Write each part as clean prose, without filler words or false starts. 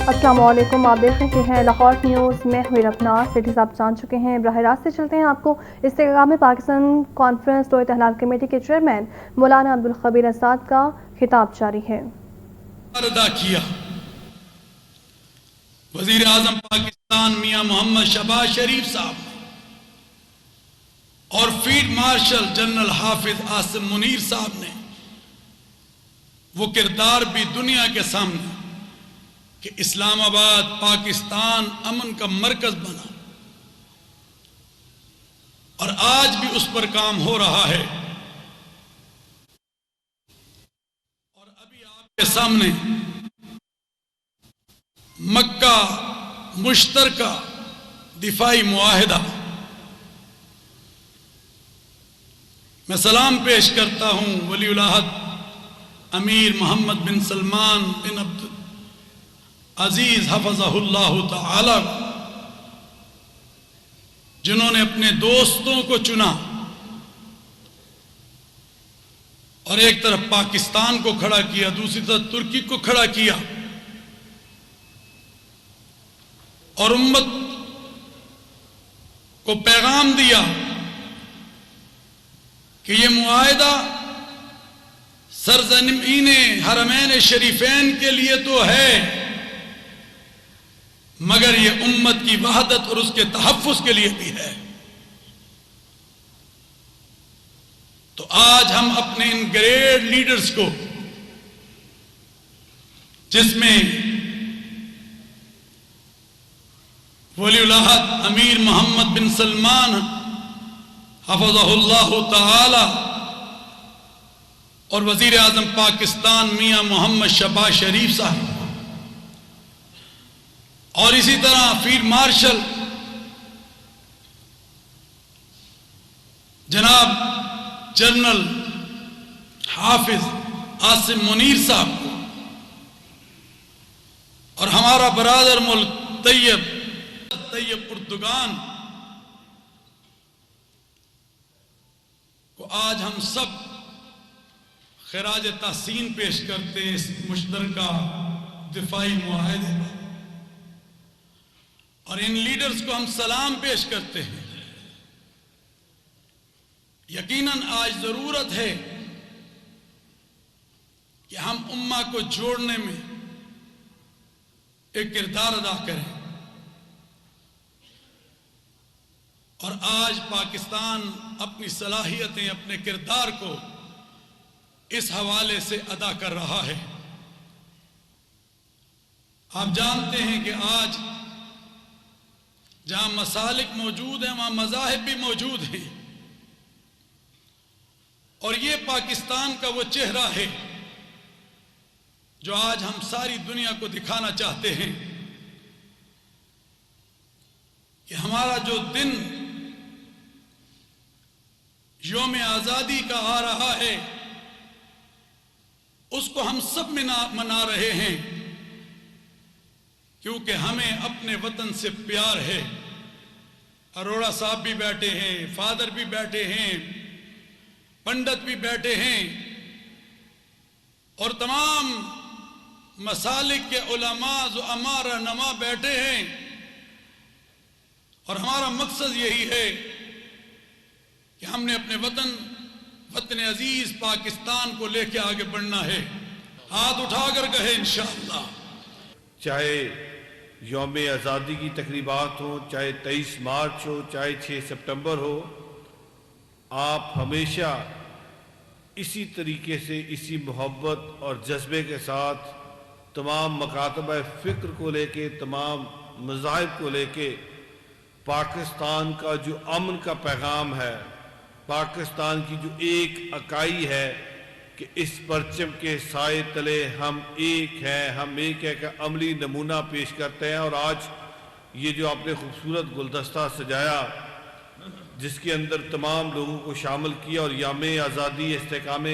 السلام علیکم، آپ دیکھ رہے ہیں لاہور نیوز، میں ہوں رفنا۔ سٹیز آپ جان چکے ہیں، براہ راست سے چلتے ہیں آپ کو استحکام پاکستان کانفرنس دو اتحاد کمیٹی کے چیئرمین مولانا عبدالخبیر اسعد کا خطاب جاری ہے۔ ادا کیا وزیر اعظم پاکستان میاں محمد شہباز شریف صاحب نے اور فیلڈ مارشل جنرل حافظ عاصم منیر صاحب نے وہ کردار بھی دنیا کے سامنے کہ اسلام آباد پاکستان امن کا مرکز بنا، اور آج بھی اس پر کام ہو رہا ہے۔ اور ابھی آپ کے سامنے مکہ مشترکہ دفاعی معاہدہ، میں سلام پیش کرتا ہوں ولی العہد امیر محمد بن سلمان بن عبد عزیز حفظہ اللہ تعالی، جنہوں نے اپنے دوستوں کو چنا اور ایک طرف پاکستان کو کھڑا کیا، دوسری طرف ترکی کو کھڑا کیا، اور امت کو پیغام دیا کہ یہ معاہدہ سرزمین حرمین شریفین کے لیے تو ہے، مگر یہ امت کی وحدت اور اس کے تحفظ کے لیے بھی ہے۔ تو آج ہم اپنے ان گریٹ لیڈرز کو، جس میں ولی العہد امیر محمد بن سلمان حفظہ اللہ تعالی اور وزیر اعظم پاکستان میاں محمد شہباز شریف صاحب، اور اسی طرح فیلڈ مارشل جناب جنرل حافظ عاصم منیر صاحب کو، اور ہمارا برادر ملک طیب اردگان کو آج ہم سب خراج تحسین پیش کرتے ہیں اس مشترکہ دفاعی معاہدے پر، اور ان لیڈرز کو ہم سلام پیش کرتے ہیں۔ یقیناً آج ضرورت ہے کہ ہم امہ کو جوڑنے میں ایک کردار ادا کریں، اور آج پاکستان اپنی صلاحیتیں، اپنے کردار کو اس حوالے سے ادا کر رہا ہے۔ آپ جانتے ہیں کہ آج جہاں مسالک موجود ہیں وہاں مذاہب بھی موجود ہیں، اور یہ پاکستان کا وہ چہرہ ہے جو آج ہم ساری دنیا کو دکھانا چاہتے ہیں کہ ہمارا جو دن یوم آزادی کا آ رہا ہے اس کو ہم سب منا رہے ہیں، کیونکہ ہمیں اپنے وطن سے پیار ہے۔ اروڑا صاحب بھی بیٹھے ہیں، فادر بھی بیٹھے ہیں، پنڈت بھی بیٹھے ہیں، اور تمام مسالک کے علماء زعماء رہنما بیٹھے ہیں، اور ہمارا مقصد یہی ہے کہ ہم نے اپنے وطن عزیز پاکستان کو لے کے آگے بڑھنا ہے۔ ہاتھ اٹھا کر کہے انشاءاللہ۔ چاہے یوم آزادی کی تقریبات ہوں، چاہے 23 مارچ ہو، چاہے 6 سپٹمبر ہو، آپ ہمیشہ اسی طریقے سے، اسی محبت اور جذبے کے ساتھ تمام مکاتبہ فکر کو لے کے، تمام مذاہب کو لے کے پاکستان کا جو امن کا پیغام ہے، پاکستان کی جو ایک اکائی ہے کہ اس پرچم کے سائے تلے ہم ایک ہیں، ہم ایک ہے، کا عملی نمونہ پیش کرتے ہیں۔ اور آج یہ جو آپ نے خوبصورت گلدستہ سجایا، جس کے اندر تمام لوگوں کو شامل کیا اور یوم آزادی استحکام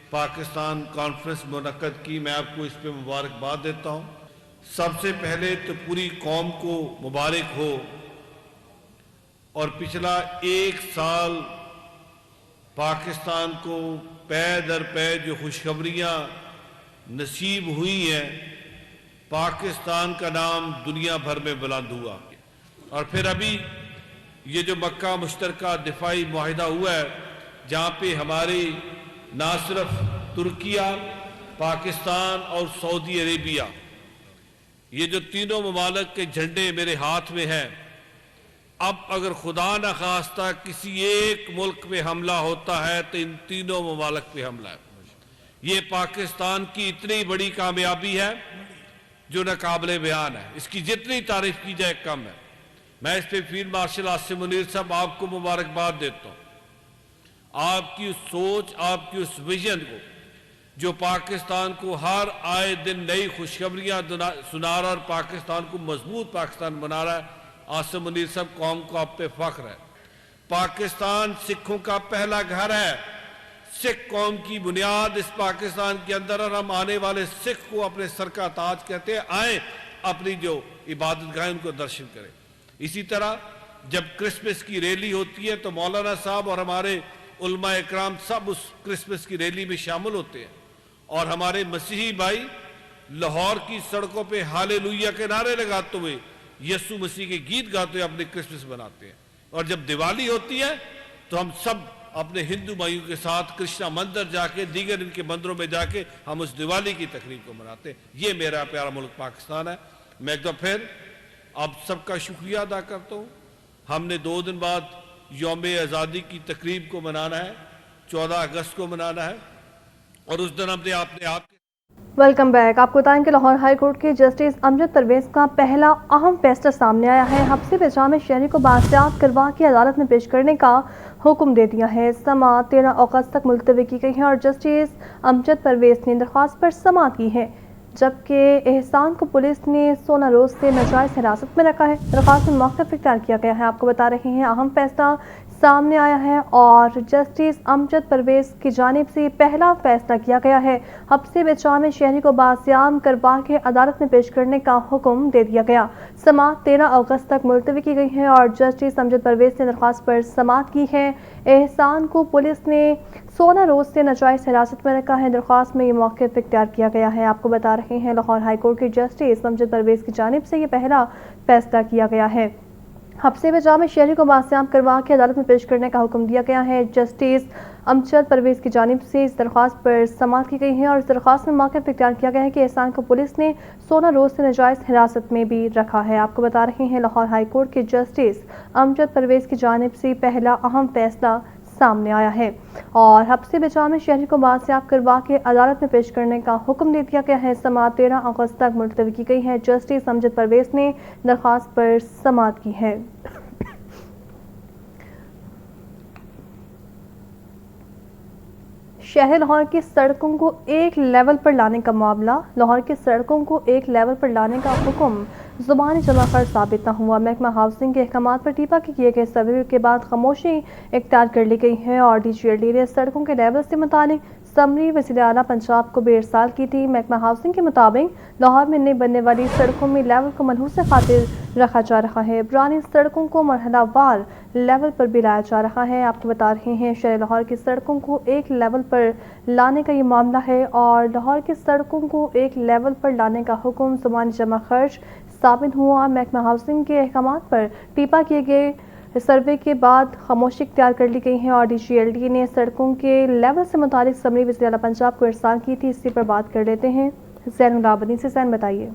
پاکستان کانفرنس منعقد کی، میں آپ کو اس پہ مبارکباد دیتا ہوں۔ سب سے پہلے تو پوری قوم کو مبارک ہو، اور پچھلا 1 سال پاکستان کو پے در پے جو خوشخبریاں نصیب ہوئی ہیں، पाकिस्तान का नाम दुनिया भर में बुलंद हुआ। और फिर अभी ये जो मक्का मुश्तरका दिफाई मुआहिदा हुआ है, जहाँ पे हमारी ना सिर्फ तुर्किया, पाकिस्तान और सऊदी अरेबिया, ये जो तीनों ममालिक के झंडे मेरे हाथ में हैं, अब अगर खुदा न खास्ता किसी एक मुल्क पे हमला होता है तो इन तीनों ममालिक पे हमला है। ये पाकिस्तान की इतनी बड़ी कामयाबी है जो नाकाबिले बयान है, इसकी जितनी तारीफ की जाए कम है। मैं इस पे फील्ड मार्शल आसिम मुनीर साहब आपको मुबारकबाद देता हूँ। आपकी उस सोच, आपकी उस विजन को जो पाकिस्तान को हर आए दिन नई खुशखबरियां सुना रहा और पाकिस्तान को मजबूत पाकिस्तान बना रहा है। आसिम मुनीर साहब, कौम को आप पे फख्र है। पाकिस्तान सिखों का पहला घर है, सिख कौम की बुनियाद इस पाकिस्तान के अंदर, और हम आने वाले सिख को अपने सर का ताज कहते हैं। आए अपनी जो इबादत गाह उनको दर्शन करें। इसी तरह जब क्रिसमस की रैली होती है तो मौलाना साहब और हमारे उलमा इकराम सब उस क्रिसमस की रैली में शामिल होते हैं, और हमारे मसीही भाई लाहौर की सड़कों पे हालेलुया के नारे लगाते हुए, यीशु मसीह के गीत गाते हुए अपनी क्रिसमस मनाते हैं। और जब दिवाली होती है तो हम सब अपने हिंदू भाइयों के साथ कृष्णा मंदिर जाके, दीगर इनके मंदिरों में जाके हम उस दिवाली की तकरीब को मनाते हैं। ये मेरा प्यारा मुल्क पाकिस्तान है। मैं एक बार फिर आप सबका शुक्रिया अदा करता हूँ। हमने 2 दिन बाद यौम आज़ादी की तकरीब को मनाना है, 14 अगस्त को मनाना है, और उस दिन हमने आपके वेलकम बैक। आपको बताएं कि लाहौर हाई कोर्ट के जस्टिस अमजद परवेज का पहला अहम फैसला सामने आया है। हब्से बचा में शहरी को बासियात करवा के अदालत में पेश करने का हुक्म दे दिया है। समाअत 13 अगस्त तक मुलतवी की गई है और जस्टिस अमजद परवेज ने दरख्वास्त पर समाअत की है, जबकि एहसान को पुलिस ने 16 रोज से नाजायज हिरासत में रखा है। दरख्वास्त में मौक़िफ़ इख्तियार किया गया है। आपको बता रहे हैं अहम फैसला सामने आया है और जस्टिस अमजद परवेज की जानिब से पहला फैसला किया गया है। हब्से बचा में शहरी को बासियात करवा के अदालत में पेश करने का हुक्म दे दिया गया। समाअत 13 अगस्त तक मुलतवी की गई है और जस्टिस अमजद परवेज ने दरख्वास्त पर समाअत की है। एहसान को पुलिस ने 16 रोज से नाजायज हिरासत में रखा है। दरख्वास्त में ये मौक़िफ़ इख्तियार किया गया है। आपको बता रहे हैं लाहौर हाई कोर्ट के जस्टिस अमजद परवेज की जानिब से ये पहला फैसला किया गया है। हब्से बचा में शहरी को बासियात करवा के अदालत में पेश करने का हुक्म दिया गया है। जस्टिस अमजद परवेज की जानिब से इस दरख्वास्त पर समाअत की गई है और इस दरख्वास्त में मौक़िफ़ इख्तियार किया गया है कि एहसान को पुलिस ने 16 रोज से नाजायज हिरासत में भी रखा है। आपको बता रहे हैं लाहौर हाई कोर्ट के जस्टिस अमजद परवेज की जानिब से पहला अहम फैसला सामने आया है और हब्से बचा में शहरी को बासियात करवा के अदालत में पेश करने का हुक्म दे दिया गया है। समाअत 13 अगस्त तक मुलतवी की गई है। जस्टिस अमजद परवेज ने दरख्वास्त पर समाअत की है। शहर लाहौर की सड़कों को एक लेवल पर लाने का मामला, लाहौर की सड़कों को एक लेवल पर लाने का हुक्म ज़ुबानी जमा खर्च साबित न हुआ। महकमा हाउसिंग के अहकामात पर टीपा के किए गए सर्वे के बाद खामोशी इख्तियार कर ली गई है और DGLD ने सड़कों के लेवल से मुतालिक समरी वज़ीर आला पंजाब को बेइरसाल की थी। महकमा हाउसिंग के मुताबिक लाहौर में नई बनने वाली सड़कों में लेवल को मनहूस खातिर रखा जा रहा है। पुरानी सड़कों को मरहलावार लेवल पर भी लाया जा रहा है। आपको बता रहे हैं शहर लाहौर की सड़कों को एक लेवल पर लाने का ये मामला है और लाहौर की सड़कों को एक लेवल पर लाने का हुक्म ज़ुबानी जमा खर्च साबित हुआ। महकमा हाउसिंग के अहकामात पर टीपा किए गए सर्वे के बाद खामोशी इख्तियार कर ली गई है और DGLD ने सड़कों के लेवल से मुतालिक समरी वज़ीर आला पंजाब को इरसाल की थी। इसी पर बात कर लेते हैं ज़ैनुल आबदीन से। ज़ैन बताइए।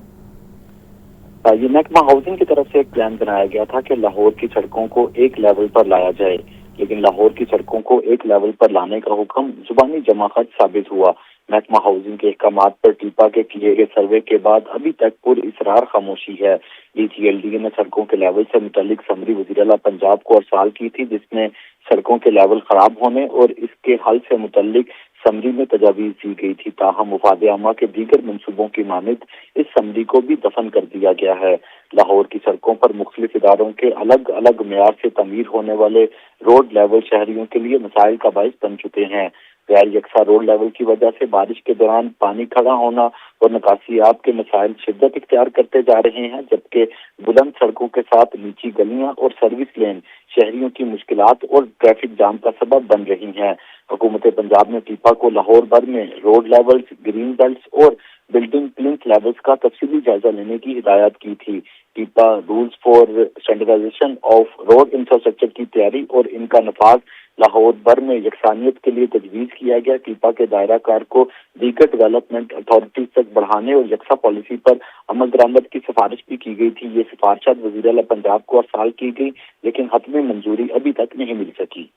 ये महकमा हाउसिंग की तरफ से एक प्लान बनाया गया था कि लाहौर की सड़कों को एक लेवल पर लाया जाए, लेकिन लाहौर की सड़कों को एक लेवल पर लाने का हुक्म जुबानी जमा खर्च साबित हुआ। महकमा हाउसिंग के अहकामात पर टीपा के किए गए सर्वे के बाद अभी तक पुरइसरार खामोशी है। DGLD ने सड़कों के लेवल से मुतालिक समरी वज़ीर आला पंजाब को इरसाल की थी, जिसमें सड़कों के लेवल खराब होने और इसके हल से मुतालिक समरी में तजावीज़ दी गई थी। ताहम मुफाद आमा के दीगर मनसूबों की मानिद इस समरी को भी दफन कर दिया गया है। लाहौर की सड़कों पर मुख्तलिफ इदारों के अलग अलग मेयार से तमीर होने वाले रोड लेवल शहरियों के लिए मसाइल का बाइस बन चुके हैं। गैर यकसा रोड लेवल की वजह से बारिश के दौरान पानी खड़ा होना और निकासियाब के मसाइल शिद्दत इख्तियार करते जा रहे हैं, जबकि बुलंद सड़कों के साथ नीची गलियां और सर्विस लेन शहरियों की मुश्किलात और ट्रैफिक जाम का सबब बन रही हैं। हुकूमत पंजाब ने टीपा को लाहौर भर में रोड लेवल्स, ग्रीन बेल्ट्स और बिल्डिंग प्लिंथ लेवल्स का तफसीली जायजा लेने की हिदायत की थी। TEPA rules for standardisation of road infrastructure की तैयारी और इनका नफाज लाहौर भर में यकसानियत के लिए तजवीज़ किया गया। टीपा के दायरा कार को दीगर डेवलपमेंट अथॉरिटीज तक बढ़ाने और यकसा पॉलिसी पर अमल दरामद की सिफारिश भी की गई थी। ये सिफारिशात वज़ीर आला पंजाब को अरसाल की गई, लेकिन हतमी मंजूरी अभी तक नहीं मिल सकी।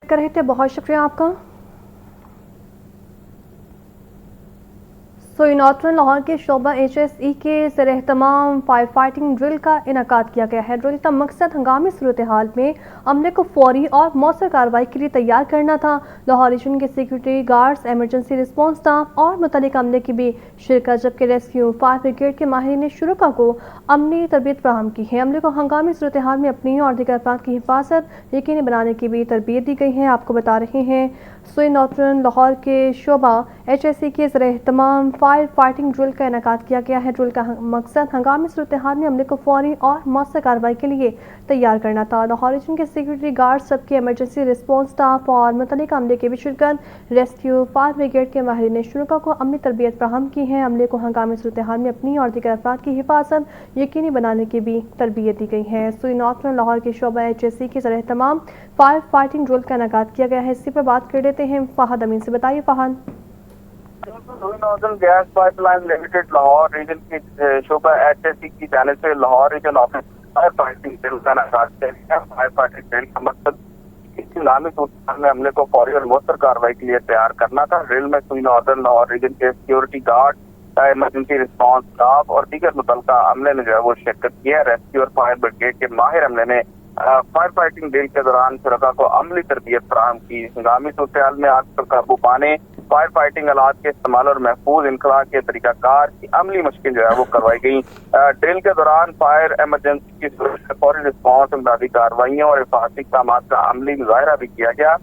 कर रहे थे, बहुत शुक्रिया आपका। नॉर्थर्न लाहौर के शोबा HSE के ज़ेर-ए-एहतमाम फायर फाइटिंग ड्रिल का इनेकाद किया गया है। ड्रिल का मकसद हंगामी सूरत हाल में अमले को फौरी और मौसर कार्रवाई के लिए तैयार करना था। लाहौर रीजन के security guards, emergency response staff और मुतल्लिक अमले की भी शिरकत, जबकि रेस्क्यू फायर ब्रिगेड के माहिरीन ने शुरुका को अमली तरबियत फराहम की है। अमले को हंगामी सूरत हाल में अपनी और दीगर अफराद की हिफाजत यकीनी बनाने की भी तरबियत दी गई है। आपको बता रहे हैं नॉर्थर्न लाहौर के शोबा HSE के ज़ेर-ए-एहतमाम फायर फाइटिंग ड्रिल का इनेकाद किया गया है। ड्रिल का मकसद हंगामी सूरत हाल में अमले को फौरी और मौसर कार्रवाई के लिए तैयार करना था। लाहौर रीजन के सिक्योरिटी गार्ड, सबके एमरजेंसी रिस्पॉन्स स्टाफ और मुतल्लिक अमले की भी शिरकत, रेस्क्यू फायर ब्रिगेड के माहिरीन ने शुरुका को अमली तरबियत फराहम की है। अमले को हंगामी सूरत हाल में अपनी और दीगर अफराद की हिफाजत यकीनी बनाने की भी तरबियत दी गई है। नॉर्थर्न लाहौर के शोबा HSE के ज़ेर-ए-एहतमाम फायर फाइटिंग ड्रिल का इनेकाद किया गया है। इसी पर बात कर लेते हैं फहद अमीन से। बताइए Fahad. Northern gas pipeline limited Lahore region की शोबा HSE की जानिब से Lahore region office fire fighting drill का इनेकाद किया गया। फायर फाइटिंग ड्रिल का मकसद इस्लामी सूरत में हमले को फौरी और मौसर कार्रवाई के लिए तैयार करना था। ड्रिल में नॉर्दर्न लाहौर रीजन के security guard, emergency response staff और दीगर मुतल्लिका अमले ने जो है वो शिरकत की है। रेस्क्यू और फायर ब्रिगेड के माहिर अमले ने फायर फाइटिंग ड्रिल के दौरान शुरका को अमली तरबियत फराहम की। हंगामी सूरत में आग पर काबू पाने, फायर फाइटिंग आलात के इस्तेमाल और महफूज इनकला के तरीकाकार की अमली मुश्किल जो है वो करवाई गई। ड्रिल के दौरान फायर एमरजेंसी की फौरी रिस्पॉन्स, इमदादी कार्रवाइयों और हिफाजती इक़दाम का अमली मुजाहरा भी किया गया।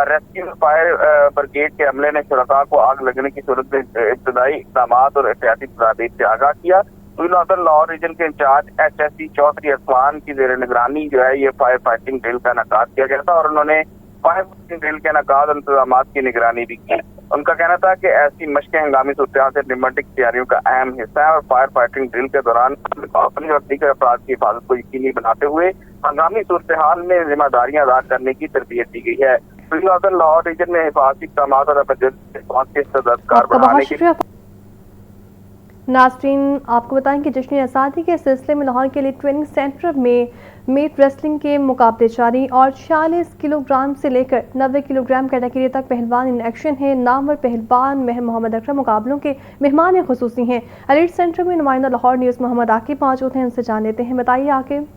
रेस्क्यू फायर ब्रिगेड के अमले ने शुरका को आग लगने की सूरत में इब्तदाई इक़दाम और एहतियाती तदाबीर से आगाह किया। नॉर्दर्न लाहौर रीजन के इंचार्ज HSE चौधरी असमान की जेर निगरानी जो है ये फायर फाइटिंग ड्रिल का इनेकाद किया गया था और उन्होंने फायर फाइटिंग ड्रिल के इनेकाद और इंतजाम की निगरानी भी की। उनका कहना था कि ऐसी मशकें हंगामी सूरत से निम्नलिखित तैयारियों का अहम हिस्सा है और फायर फाइटिंग ड्रिल के दौरान अपनी और दीगर अफराद की हिफाजत को यकीनी बनाते हुए हंगामी सूरत हाल में जिम्मेदारियां अदा करने की तरबियत दी गई है। नॉर्दर्न लाहौर रीजन में हिफाजती इक़दाम और रिस्पॉन्स के तदादकार बढ़ाने की। नाज़रीन, आपको बताएं कि जश्न आज़ादी के सिलसिले में लाहौर के लिए ट्रेनिंग सेंटर में मीट रेसलिंग के मुकाबले जारी और 46 किलोग्राम से लेकर 90 किलोग्राम कैटेगरी तक पहलवान इन एक्शन है। नामवर पहलवान मोहम्मद अकरम मुकाबलों के मेहमान खुसूसी हैं। एलीट सेंटर में नुमाइंदा लाहौर न्यूज़ मोहम्मद आकिब मौजूद हैं, उनसे जान लेते हैं। बताइए आकिब।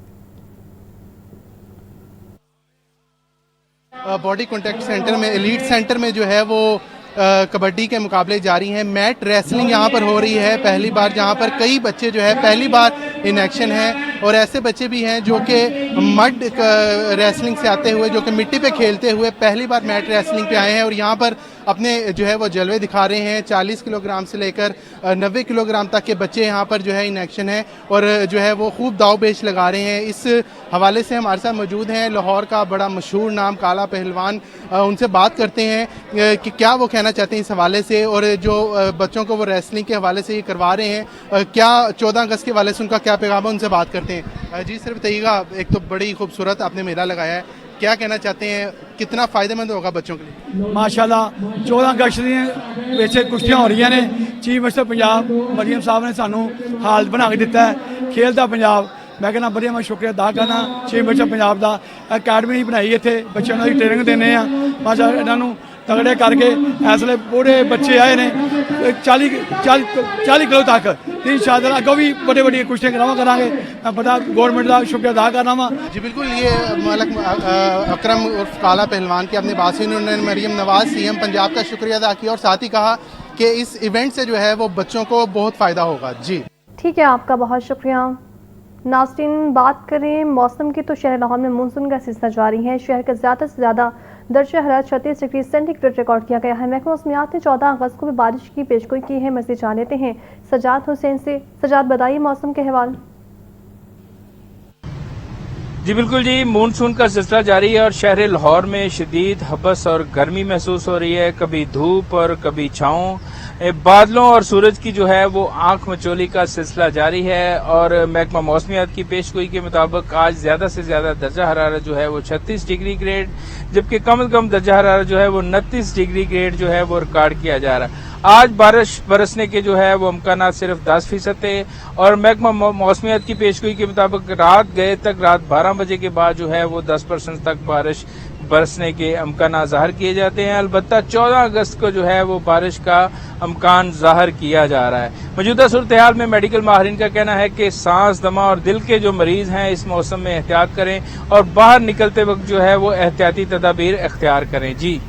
बॉडी कॉन्टैक्ट सेंटर में, एलीट सेंटर में जो है वो कबड्डी के मुकाबले जारी हैं। मैट रेसलिंग यहाँ पर हो रही है पहली बार, जहाँ पर कई बच्चे जो है पहली बार इन एक्शन हैं और ऐसे बच्चे भी हैं जो कि मड रेसलिंग से आते हुए, जो कि मिट्टी पे खेलते हुए पहली बार मैट रेसलिंग पे आए हैं और यहाँ पर अपने जो है वो जलवे दिखा रहे हैं। 40 किलोग्राम से लेकर 90 किलोग्राम तक के बच्चे यहाँ पर जो है इन एक्शन हैं और जो है वो खूब दाव पेच लगा रहे हैं। इस हवाले से हमारे साथ मौजूद हैं लाहौर का बड़ा मशहूर नाम काला पहलवान, उनसे बात करते हैं कि क्या वो कहना चाहते हैं इस हवाले से और जो बच्चों को वो रेसलिंग के हवाले से ये करवा रहे हैं, क्या 14 अगस्त के हवाले से उनका क्या पैगाम है, उनसे बात करते हैं। जी सर बताइएगा, एक तो बड़ी खूबसूरत आपने मेला लगाया है, क्या कहना चाहते हैं, कितना फ़ायदेमंद होगा बच्चों के लिए? माशाल्लाह 14 अगस्त वैसे कुश्तियाँ हो रही ने। चीफ मिनिस्टर पंजाब मरियम साहब ने सानू हालत बना के दिता है खेल का पंजाब। मैं कहना बड़िया मैं शुक्रिया अदा करना चीफ मिनिस्टर पंजाब का। अकैडमी बनाई इतने बच्चों को ट्रेनिंग देने माशा इन्हों तगड़े करके इसलिए पूरे बच्चे आए ने 40 किलो तक। इंशाअल्लाह अगों भी बड़े बड़ी कुश्तियाँ करावा करांगे। मैं बड़ा गवर्नमेंट का शुक्रिया अदा करना वा। जी बिल्कुल, ये मलक अकरम उर्फ काला पहलवान की अपनी बात सुनी, उन्होंने मरियम नवाज CM पंजाब का शुक्रिया अदा किया और साथ ही कहा कि इस इवेंट से जो है वो बच्चों को बहुत फ़ायदा होगा। जी ठीक है, आपका बहुत शुक्रिया। नाज़रीन, बात करें मौसम की तो शहर लाहौर में मानसून का सिलसिला जारी है। शहर का ज़्यादा से ज़्यादा दर्जा हरारत 36 डिग्री सेंटीग्रेड रिकॉर्ड किया गया है। महकमा मौसमियात ने 14 अगस्त को भी बारिश की पेशगोई की है। मज़ीद जान लेते हैं सजाद हुसैन से। सजाद बताइए मौसम के हवाले। जी बिल्कुल जी, मानसून का सिलसिला जारी है और शहर लाहौर में शदीद हबस और गर्मी महसूस हो रही है। कभी धूप और कभी छाँव, बादलों और सूरज की जो है वो आंख मचोली का सिलसिला जारी है। और महकमा मौसमियात की पेशगोई के मुताबिक आज ज्यादा से ज्यादा दर्जा हरारत जो है वो 36 डिग्री ग्रेड, जबकि कम से कम दर्जा हरारत जो है वो 29 डिग्री ग्रेड जो है वो रिकॉर्ड किया जा रहा है। आज बारिश बरसने के जो है वो अमकानात सिर्फ 10% थे और महकमा मौसमियात की पेशगोई के मुताबिक रात 12 बजे के बाद जो है वो 10% तक बारिश बरसने के अमकान ज़ाहिर किए जाते हैं। अलबत्ता 14 अगस्त को जो है वो बारिश का अमकान ज़ाहिर किया जा रहा है। मौजूदा सूरत हाल में मेडिकल माहिरीन का कहना है कि सांस, दमा और दिल के जो मरीज हैं इस मौसम में एहतियात करें और बाहर निकलते वक्त जो है वो एहतियाती तदाबीर इख्तियार करें। जी